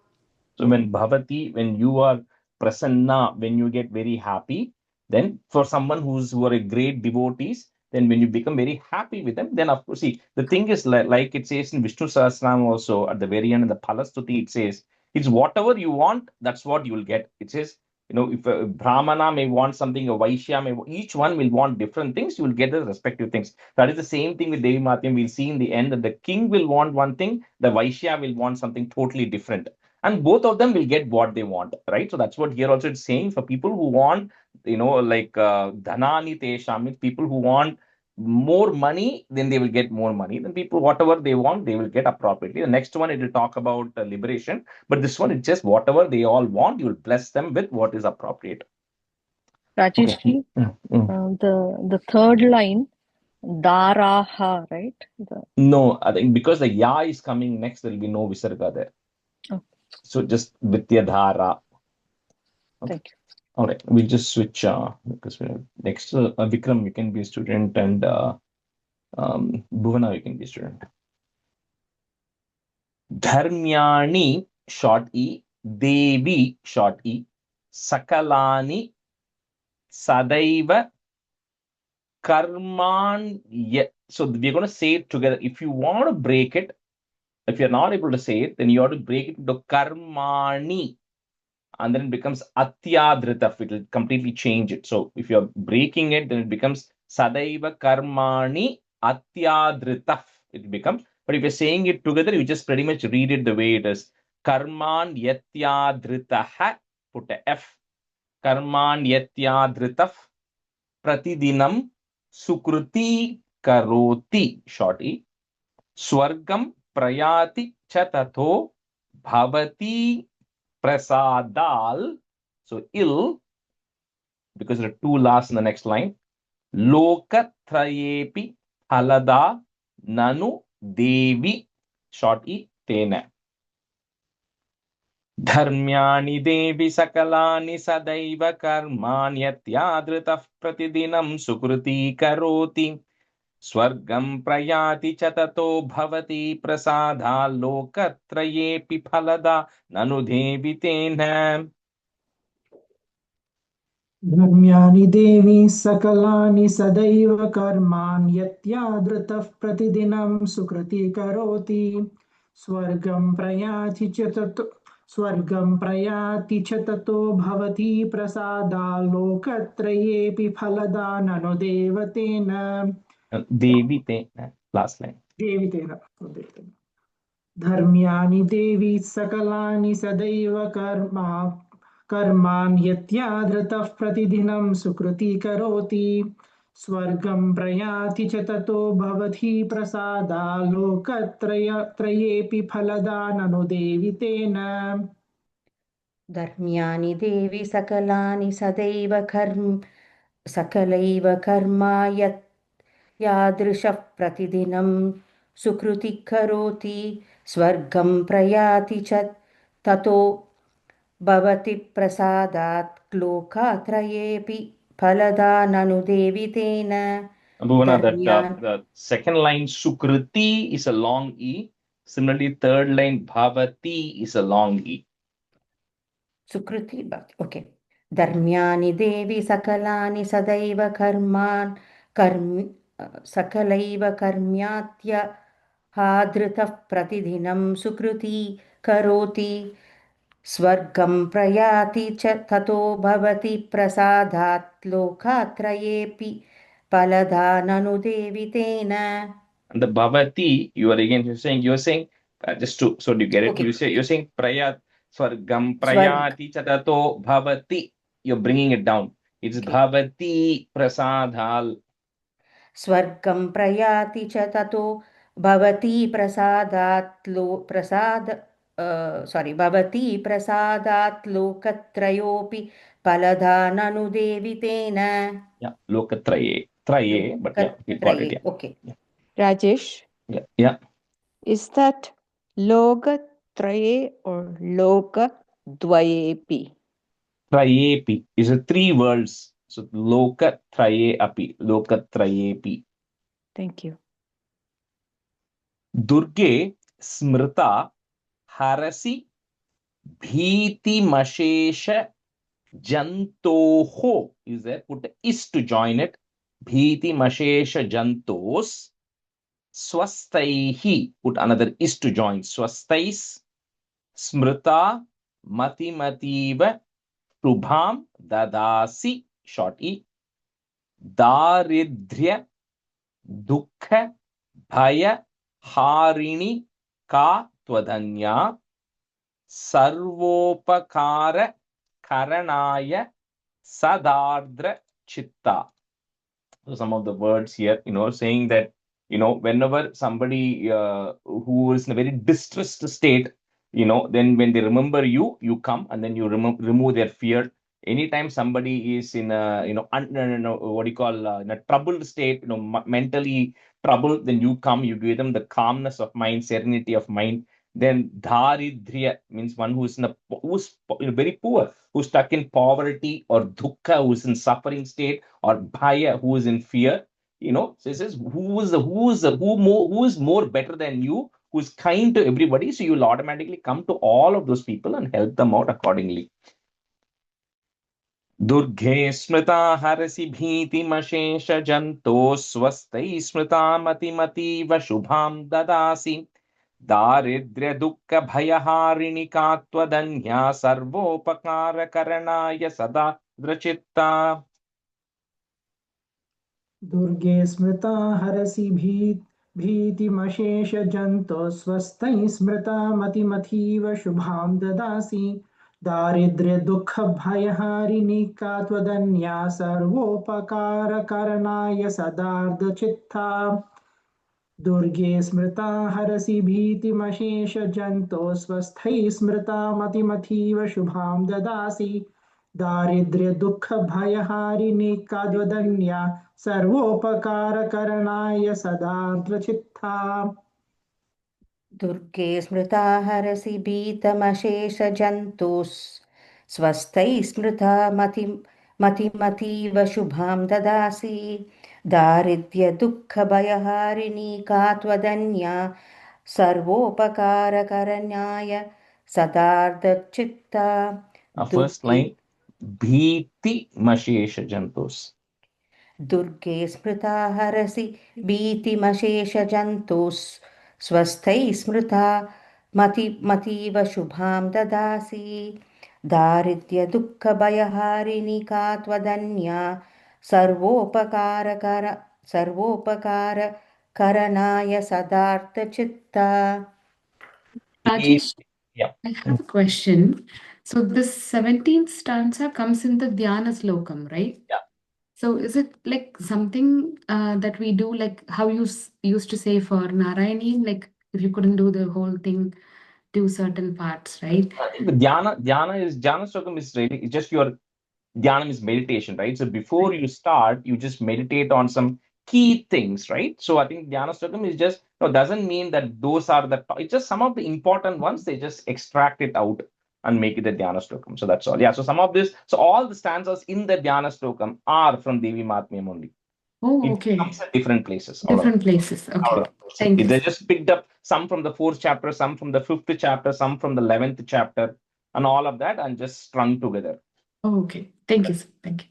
So when bhavati, when you are prasanna, when you get very happy, then for someone who are a great devotees, then when you become very happy with them, then of course, see, the thing is like it says in Vishnu Sahasranam also at the very end in the Palastuti, it says, it's whatever you want, that's what you will get. It says, if a Brahmana may want something, a Vaishya each one will want different things, you will get the respective things. That is the same thing with Devi Mahatmyam. We'll see in the end that the king will want one thing, the Vaishya will want something totally different, and both of them will get what they want, right? So that's what here also it's saying for people who want, like dhanani tesham, means people who want more money, then they will get more money. Then people, whatever they want, they will get appropriately. The next one, it will talk about liberation, but this one, it's just whatever they all want, you will bless them with what is appropriate. Rajesh Okay. ji, the third line, daraha, right? No, I think because the ya is coming next, there will be no visarga there. Okay. So just vidyadhara. Okay. Thank you. All right, we'll just switch because next Vikram, you can be a student, and Bhuvana, you can be a student. Dharmyani, short e, Devi, short e, Sakalani, Sadaiva, Karman. So we're going to say it together. If you want to break it, if you're not able to say it, then you have to break it into Karmani. And then it becomes atyadritaf. It will completely change it. So if you're breaking it, then it becomes sadaiva karmani atyadritaf. It becomes, but if you're saying it together, you just pretty much read it the way it is. Karman yatyadritah, put a F. Karman yatyadritaf pratidinam sukruti karoti, short E. Swargam prayati chatato bhavati prasadal, so ill, because there are two last in the next line. Lokatrayepi halada nanu devi, short e, tena. Dharmyani devi sakalani sadaiva karmanyatyaadritah pratidinam sukruti karoti. Swargam prayati chatato bhavati prasada lokatrayepi phalada nanu devi tena. धर्म्यानि देवी सकलानि सदैव कर्माण्यत्यादृतः प्रतिदिनं सुकृती करोति स्वर्गं प्रयाति च ततो भवति प्रसादा लोकत्रयेऽपि फलदा ननु देवतेन Devitena, last line. देवितेन धर्म्यानि देवी सकलानि सदैव कर्माण्यत्यादृतः प्रतिदिनं सुकृती करोति स्वर्गं प्रयाति च ततो भवति प्रसादा लोकत्रयेऽपि फलदा ननु देवि तेन धर्म्यानि देवि सकलानि सकलैव कर्मा यत् यादृशः प्रतिदिनं सुकृति करोति स्वर्गं प्रयाति च ततो भवति प्रसादात् लोकात्रयेऽपि फलदा ननु देवि तेन Bhuvana, that the second line Sukriti is a long E. Similarly, third line Bhavati is a long E. सुकृति ओके धर्म्यानि देवि सकलानि सदैव सकलैव कर्म्यात्यहादृतः प्रतिदिनं सुकृती करोति स्वर्गं प्रयाति च ततो भवति प्रसादात् लोकात्रयेऽपि फलदा ननु देवि तेन. And the Bhavati, you're saying just to, so do you get it? Okay. You're saying Prayat Swargam Prayati Chatato Bhavati. You're bringing it down. It's okay. Bhavati Prasadhal. Swargam Prayati Chatato Bhavati Prasadat Bhavati Prasadat Lokatrayopi Palada Nanu Devi Tena. Yeah, Lokatraye. Traye, but yeah, we got it. Yeah. Okay. Yeah. Rajesh? Yeah. Is that Loga Traye or Loga Dwayepi? Trayepi is a three words. So lokatraye api, lokatrayepi. Thank you. Durge smrita harasi bhiti jantoho is there. Put is to join it. Bhiti jantos. Swastaihi. Put another is to join. Swastais. Smrita matimativa shubham dadasi. Short e. Daridrya dukha bhaya harini ka twadanya sarvopakara karanaya sadardra chitta. So some of the words here, saying that, whenever somebody who is in a very distressed state, then when they remember you, you come and then you remove their fear. Anytime somebody is in a, what do you call, in a troubled state, mentally troubled, then you come, you give them the calmness of mind, serenity of mind. Then daridrya means one who's very poor, who's stuck in poverty, or dukkha, who's in suffering state, or bhaya, who is in fear. So it says who is more better than you, who is kind to everybody. So you'll automatically come to all of those people and help them out accordingly. Durge smrita harasi bhitimashesh janto swastai smrita matimativa shubham dadasi daridrya dukkha bhayaharini katvadanya sarvopakara karanaya sada drachitta. दुर्गे स्मृता हरसि भीतिमशेषजन्तो स्वस्तैः स्मृता मतिमथीव शुभां ददासि दारिद्र्यदुःखभयहारिणि का त्वदन्या सर्वोपकारकरणाय सदार्धचित्ता दुर्गे स्मृता हरसि भीतिमशेषजन्तो स्वस्थैः स्मृता मतिमथीव शुभां ददासि दारिद्र्यदुःखभयहारिणि का त्वदन्या सर्वोपकारकरणाय सदार्द्रचित्ता दुर्गे स्मृता हरसि भीतमशेषजन्तुः स्वस्थैः स्मृता मतिमतीव शुभां ददासि दारिद्र्यदुःखभयहारिणी का त्वदन्या सर्वोपकारकरणाय सदार्धचित्ता First line, bhiti mashesha jantos. दुर्गे स्मृता हरसि भीतिमशेषजन्तुः स्वस्थैः स्मृता मतीव शुभां ददासि दारिद्र्यदुःखभयहारिणि का त्वदन्या सर्वोपकारकरणाय सदार्थचित्ता. Rajesh, Yeah. I have a question. So this 17th stanza comes in the Dhyana Slokam, right? Yeah. So is it like something that we do, like how you used to say for Narayani, like if you couldn't do the whole thing, do certain parts, right? I think the Dhyana Stokam is really, it's just your Dhyanam is meditation, right? So before you start, you just meditate on some key things, right? So I think Dhyana Stokam is just, no, doesn't mean that those are it's just some of the important ones, they just extract it out and make it the Dhyana Stokam. So that's all. Yeah. So some of this, so all the stanzas in the Dhyana Stokam are from Devi Mahatmyam only. Oh, It okay. comes at different places. Different places. Okay. Thank you. They just picked up some from the 4th chapter, some from the 5th chapter, some from the 11th chapter, and all of that, and just strung together. Oh, okay. Thank you, sir. Thank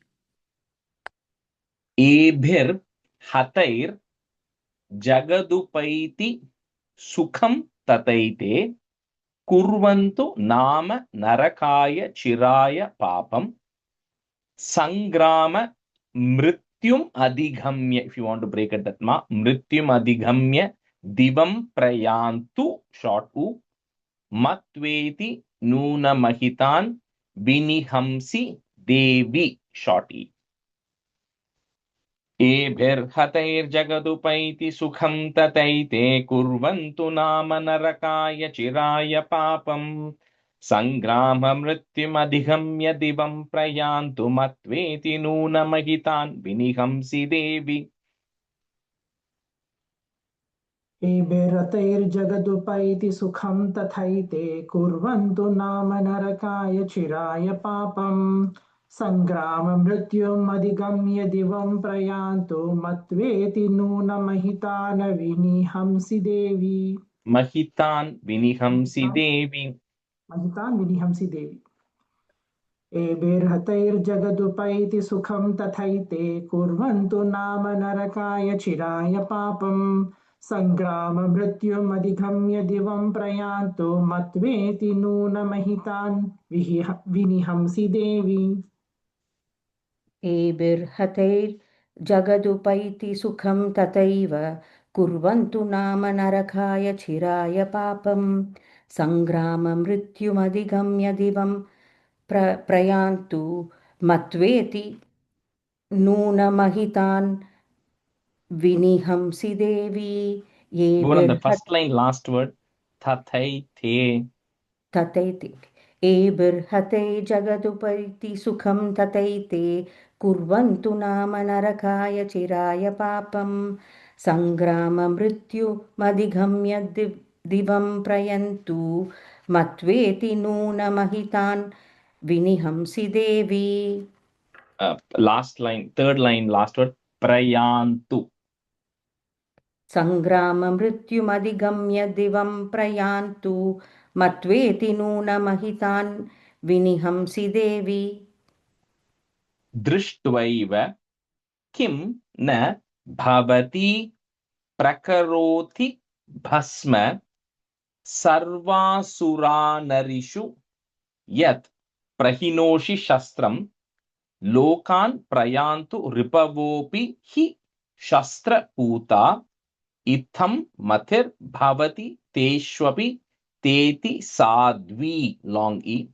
you. Ebhir hatair jagadupaiti sukham tataite kurvantu nama narakaya chiraya papam sangrama mrityum adhigamya. If you want to break it, that mrityum adhigamya divam prayantu, short u, matveti nuna mahitan vinihamsi devi, short e. एभिर्हतैर्जगदुपैति सुखं ततैते कुर्वन्तु नाम नरकाय चिराय पापम् सङ्ग्राममृत्युमधिगम्य दिवं प्रयान्तु मत्वेति नूनमहितान् विनिहंसि देवि. एभिरतैर्जगदुपैति सुखं तथैते कुर्वन्तु नाम नरकाय चिराय पापम् सङ्ग्राममृत्युम् अधिगम्य दिवं प्रयान्तो मत्वेति नूनमहिता न विनिहंसि देवी महितान् विनिहंसि महितान् देवी. महितान् विनिहंसि देवी एभिर्हतैर्जगदुपैति सुखं तथैते कुर्वन्तु नाम नरकाय चिराय पापम् सङ्ग्राममृत्युमधिगम्य दिवं प्रयान्तो मत्वेति नूनमहितान् विनिहंसि देवी एभिर्हतैर्जगदुपैति सुखं तथैव कुर्वन्तु नाम नरकाय चिराय पापम् सङ्ग्राममृत्युमधिगम्य दिवं प्रयान्तु मत्वेति नूनमहितान् विनिहंसि देवी Go on the first line, last word. Tathaithe. तथैते एभिर्हते जगदुपैति सुखं तथैते कुर्वन्तु नाम नरकाय चिराय पापम् सङ्ग्राममृत्युमधिगम्य दिवं प्रयन्तु मत्वेति नूनमहितान् विनिहंसि देवी Last line, third line, last word. Prayantu. सङ्ग्राममृत्युमधिगम्य दिवं प्रयान्तु मत्वेति नूनमहितान् विनिहंसि देवी Drishtvaiva kim na bhavati prakaroti bhasma sarvasuraнаrishu yat prahinoshi shastram lokan prayantu ripavopi hi shastra puta itham mathir bhavati teshwapi teti sadvi long e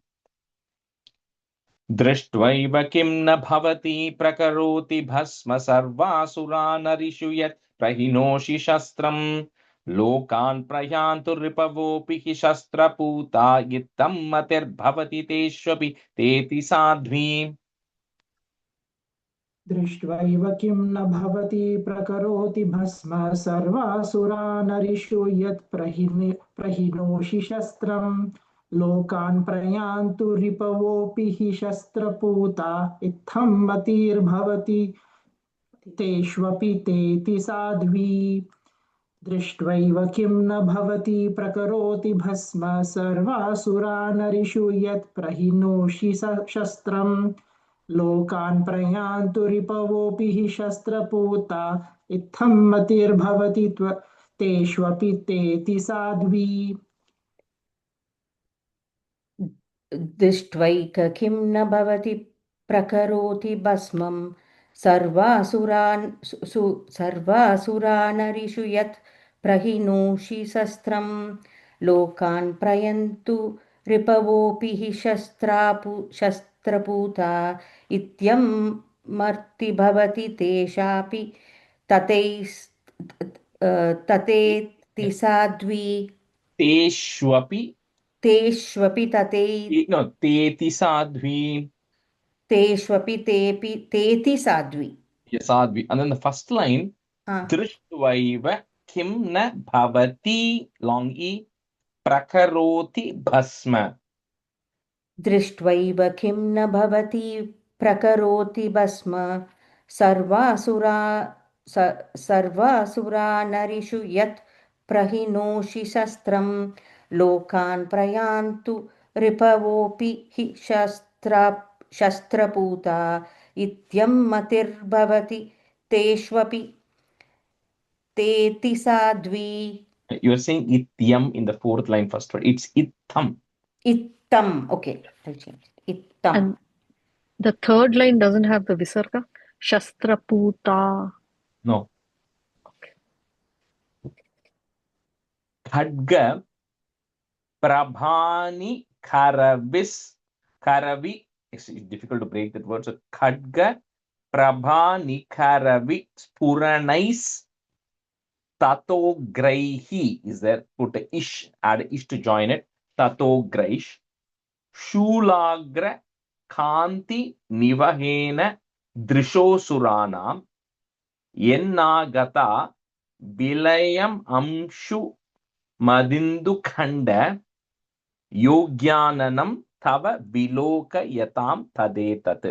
दृष्ट्वैव किं न भवति प्रकरोति भस्म सर्वासुरानरिषु यत् प्रहिनोषि शस्त्रम् लोकान् प्रयान्तु रिपवोऽपि हि शस्त्रपूता इत्थं मतिर्भवति तेष्वपि तेति साध्वी दृष्ट्वैव किं न भवति प्रकरोति भस्म सर्वासुरानरिषु यत् प्रहिनोषि शस्त्रम् लोकान् प्रयान्तु रिपवोऽपि हि शस्त्रपूता इत्थं मतिर्भवति तेष्वपि तेति साध्वी दृष्ट्वैव किं न भवति प्रकरोति भस्म सर्वासुरानरिषु यत् प्रहिनोषि शस्त्रम् लोकान् प्रयान्तु रिपवोऽपि हि शस्त्रपूता इत्थं मतिर्भवति तेष्वपि तेति साध्वी दृष्ट्वैक किं न भवति प्रकरोति भस्मं सर्वासुरानरिषु यत् प्रहिनोषि शस्त्रं लोकान् प्रयन्तु रिपवोऽपि हि शस्त्रपूता इत्यं मर्ति भवति तेषापि ततेति साध्वी तेष्वपि तेष्वपि no तेति साध्वी तेष्वपि तेति साध्वी yes साध्वी and then the first line दृष्ट्वैव किं न भवति long e प्रकरोति भस्म दृष्ट्वैव किं न भवति प्रकरोति भस्म सर्वासुरानरिषु यत् प्रहिनोषि शस्त्रं लोकान् प्रयान्तु रिपवोऽपि हि शस्त्रपूता इत्यं मतिर्भवति तेष्वपि तेति साध्वी you are saying ityam in the fourth line first word it's itham okay, I'll change it. Ittam. And the third line doesn't have the visarga. Shastraputa. no Okay. khadga prabhani karavi it's difficult to break that word so khadga prabhani karavi spuranais tatograihi is there put a ish add ish to join it tatograish shulagra kanti nivahena drishosuranam yennagata vilayam amshu madindu khanda योग्याननम तव विलोकयताम तदेतत्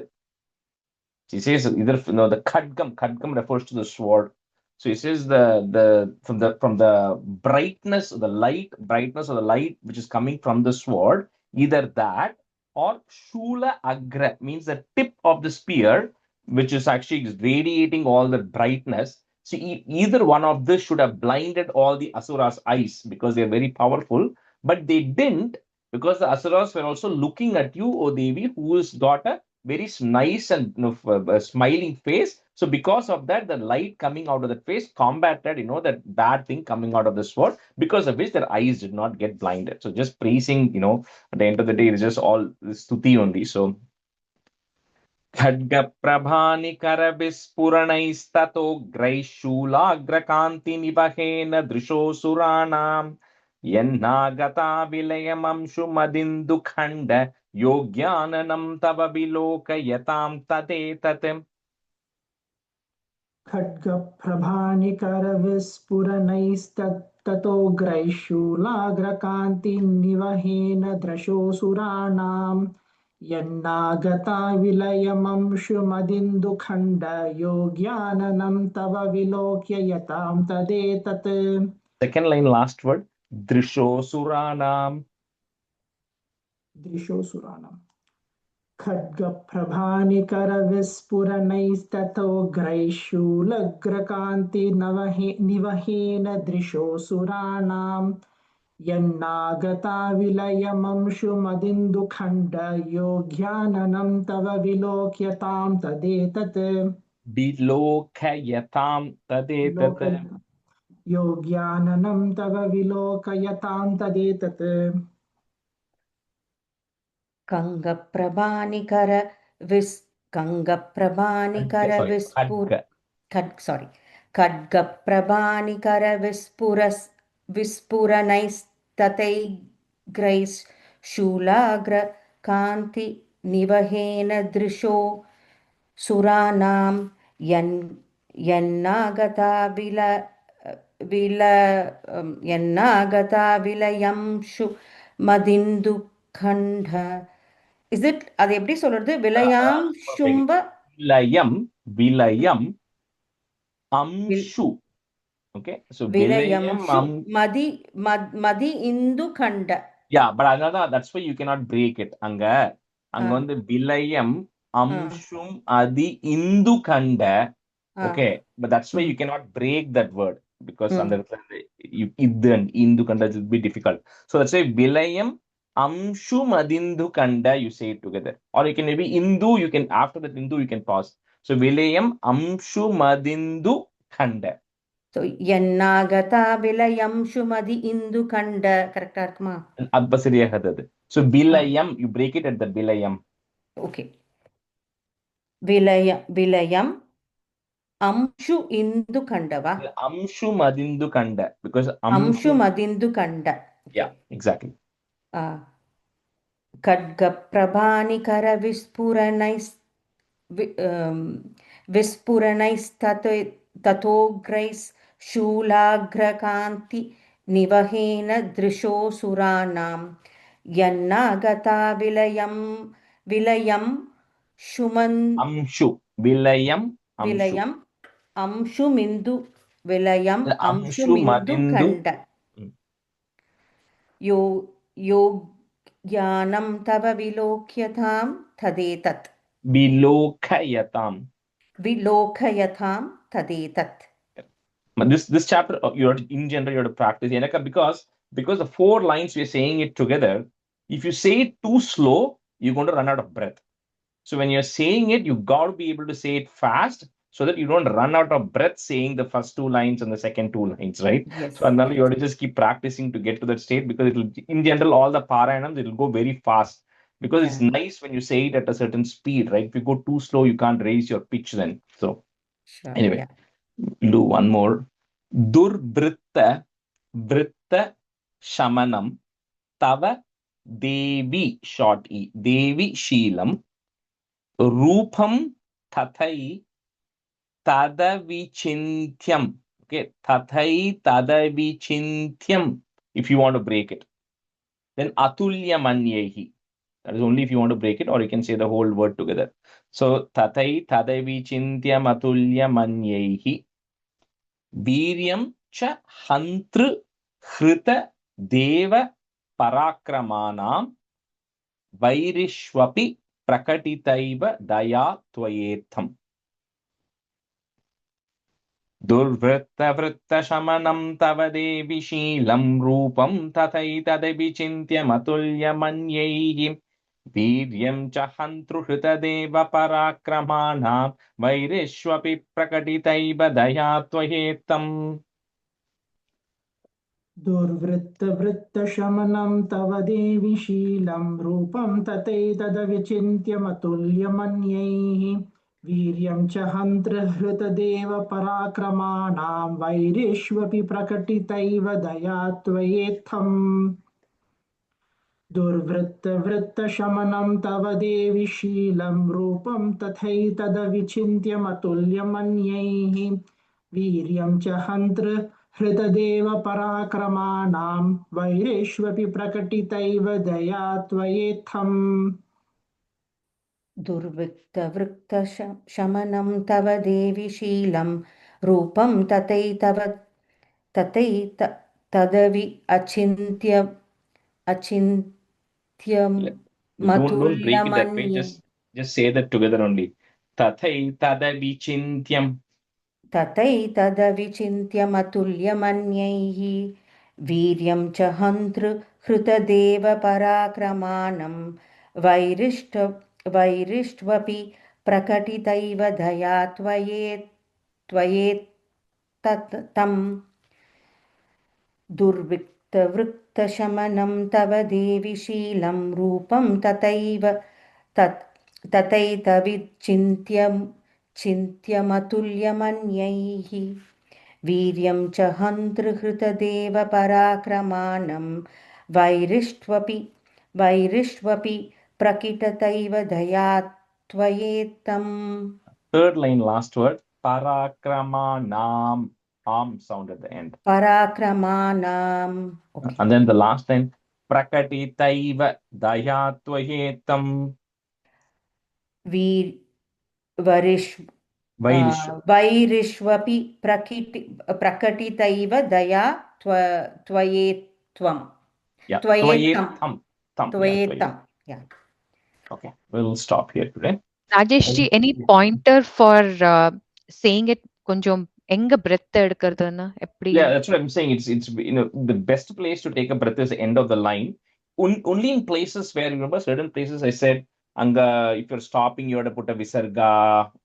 He says either the khadgam refers to the sword. So he says the from the brightness of the light which is coming from the sword, either that or shula agra means the tip of the spear, which is actually radiating all the brightness. See, either one of this should have blinded all the asuras' eyes because they are very powerful, but they didn't, because the asuras were also looking at you, O Devi, who has got a very nice and smiling face. So because of that, the light coming out of that face combated that bad thing coming out of the sword, because of which their eyes did not get blinded. So just praising, at the end of the day, it's just all stuti only. So खड्गप्रभानिकरविस्फुरणैस्ततोग्रैः दृशोऽसुराणाम् यन्नागता विलयमंशुमदिन्दुखण्ड योग्याननं तव विलोकयतां तदेतत् खड्गप्रभानिकरविस्फुरणैस्ततोग्रैः शूलाग्रकान्तिनिवहेन दृशोऽसुराणाम् यन्नागता विलयमंशुमदिन्दुखण्डयोग्याननं तव विलोक्य यतां तदेतत्. Second line, last word, drishosuranam. दृशोऽसुराणाम् खड्गप्रभानिकरविस्फुरणैस्ततोग्रैः शूलग्रकान्तिनिवहेन दृशोऽसुराणाम् यन्नागता विलयमंशुमदिन्दुखण्डयोग्याननं तव विलोक्यतां तदेतत्. Bilokayatam tadetat. योग्याननं तव विलोकयतां तदेतत्. कङ्गप्रभानिकर कङ्गप्रभानिकर Sorry, खड्गप्रभानिकर विस्फुरनैस्ततैग्रैः शूलाग्रकान्ति निवहेन दृशो सुराणां यन्नागता विलयंशु மதிந்துகண்ட. இஸ் இட், அது எப்படி சொல்றது? விலயாம் சும்ப vilayam amshu. Okay, so விலயம் vilayam மதி இந்து கண்ட. Yeah, but another, that's why you cannot break it. அங்க வந்து vilayam amshum adi indu kanda. Okay, but that's why you cannot break that word, because under id and indu kanda will be difficult. So let's say vilayam amshu madindu kanda, you say it together, or you can maybe indu, you can, after that indu you can pause. So vilayam amshu madindu kanda. So என்னாகதா விலயம் Sumathi Hindu கண்ட. கரெக்டா இருக்குமா? அப்ப சரியாகாது அது. So vilayam, you break it at the vilayam. Okay. விலயம் Amsu Hindu Kandava? Amshu madindu kanda, because Amsu மதிந்து கண்ட. Yeah, exactly. खड्गप्रभानिकर विस्फुरणैस्ततोग्रैः शूलाग्रकान्ति निवहेन दृशोऽसुराणां यन्नागता विलयं अंशुमिन्दु खण्ड योग्यानं तव विलोक्यतां तदेतत्. विलोकयतां तदेतत्. This chapter, in general you have to practice because the 4 lines we are saying it together. If you say it too slow, you're going to run out of breath. So when you're saying it, you got to be able to say it fast, so that you don't run out of breath saying the first 2 lines and the second 2 lines, right? Yes. So another, you have to just keep practicing to get to that state, because it'll, in general, all the parayanams, it'll go very fast, because it's nice when you say it at a certain speed, right? If you go too slow, you can't raise your pitch then. So anyway, we'll do one more. Vritta shamanam tava devi, short e, devi sheelam rupam tathai tadavichintyam. Okay, tathai tadavichintyam, if you want to break it. Then atulyamanyehi, that is only if you want to break it, or you can say the whole word together. So tatai tadavichintya matulya manyaihi Viryam cha hantru hrita deva parakramanam vairishvapi prakatitaiva daya tvayetham. Durvritta vritta shamanam tava devi sheelam rupam tathai tadavichintya matulya manyaihi Viryam cha hantru hrita deva parakramanam vairishvapi prakatitaiva daya tvayetham. दुर्वृत्तवृत्तशमनं तव देवि शीलं रूपं तथैतदविचिन्त्यमतुल्यमन्यैः वीर्यं च हन्तृहृतदेव पराक्रमाणां वैरेष्वपि प्रकटितैव दया त्वयेत्थम् दुर्वृत्तवृत्तशमनं तव देवि शीलं रूपं तथैतदविचिन्त्यमतुल्यमन्यैः वीर्यं च हन्तृहृतदेव पराक्रमाणां वैरेष्वपि प्रकटितैव दया त्वयेत्थम् दुर्वृत्तवृत्तशमनं तव देवि शीलं रूपं तदवि Don't break it that way. अचिन्त्यमतुल्यमन्ये Just say that together only. Tathai tadavichinthyam. तथैतदविचिन्त्यमतुल्यमन्यैः वीर्यं च हन्तृहृतदेवपराक्रमाणं वैरिष्ट्वपि प्रकटितैव दया त्वयेत्तम् दुर्वृत्तवृत्तशमनं तव देवि शीलं रूपं तथैतविचिन्त्यमतुल्यमन्यैः वीर्यं च हन्तृहृतदेवपराक्रमाणं वैरिष्ट्वपि प्रकटितैव दया त्वयेत्तम् Third line, last word. Parakramanam. Am sound at the end. पराक्रमाणाम् okay. And then the last line. Prakatitaiva dayatvahetam. Vairishva. वैरिष्वपि प्रकटितैव दया त्वयेत्थम् Yeah. त्वयेत्तम् Tvayetham. yeah. Okay. We'll stop here today. Rajesh ji, any pointer for saying it கொஞ்சம் எங்க breath எடுக்கிறதுன்னு எப்படி? Yeah, that's what I'm saying. It's the best place to take a breath is the end of the line. Only in places where, remember, certain places I said, anga, if you're stopping, you have to put a visarga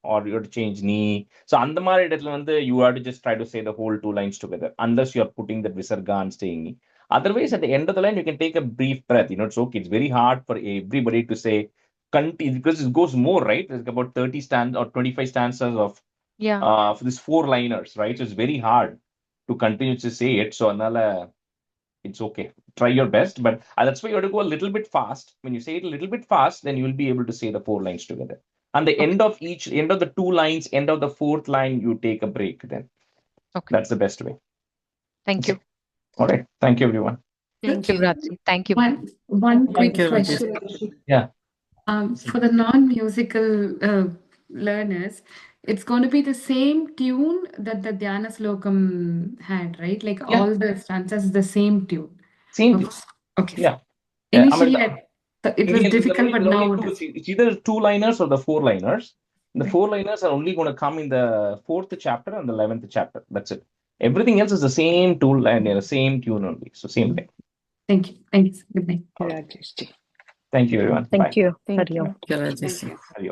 or you have to change knee. So andamari இடத்துல வந்து you have to just try to say the whole two lines together, unless you're putting that visarga and staying knee. Otherwise, at the end of the line, you can take a brief breath. It's okay. It's very hard for everybody to say because it goes more, right? There's about 30 stanzas or 25 stanzas of Yeah. For these four liners, right? So it's very hard to continue to say it. So anala, it's okay. Try your best, but that's why you have to go a little bit fast. When you say it a little bit fast, then you will be able to say the four lines together. And the end of the two lines, end of the fourth line, you take a break. Then that's the best way. Thank you. All right. Thank you, everyone. Thank you, Ratri. Thank you. One quick you, question. Yeah. For the non-musical learners, it's going to be the same tune that the Dhyana Slokam had, right? Like all the stanzas is the same tune. Same tune. Okay. Yeah. Initially, it was difficult, but now it's either two liners or the four liners. The four liners are only going to come in the 4th chapter and the 11th chapter. That's it. Everything else is the same tool and the same tune only. So same thing. Thank you. Thanks. Good night. Thank you, everyone. Thank Bye. you. Thank Hari Om. you. Hari Om.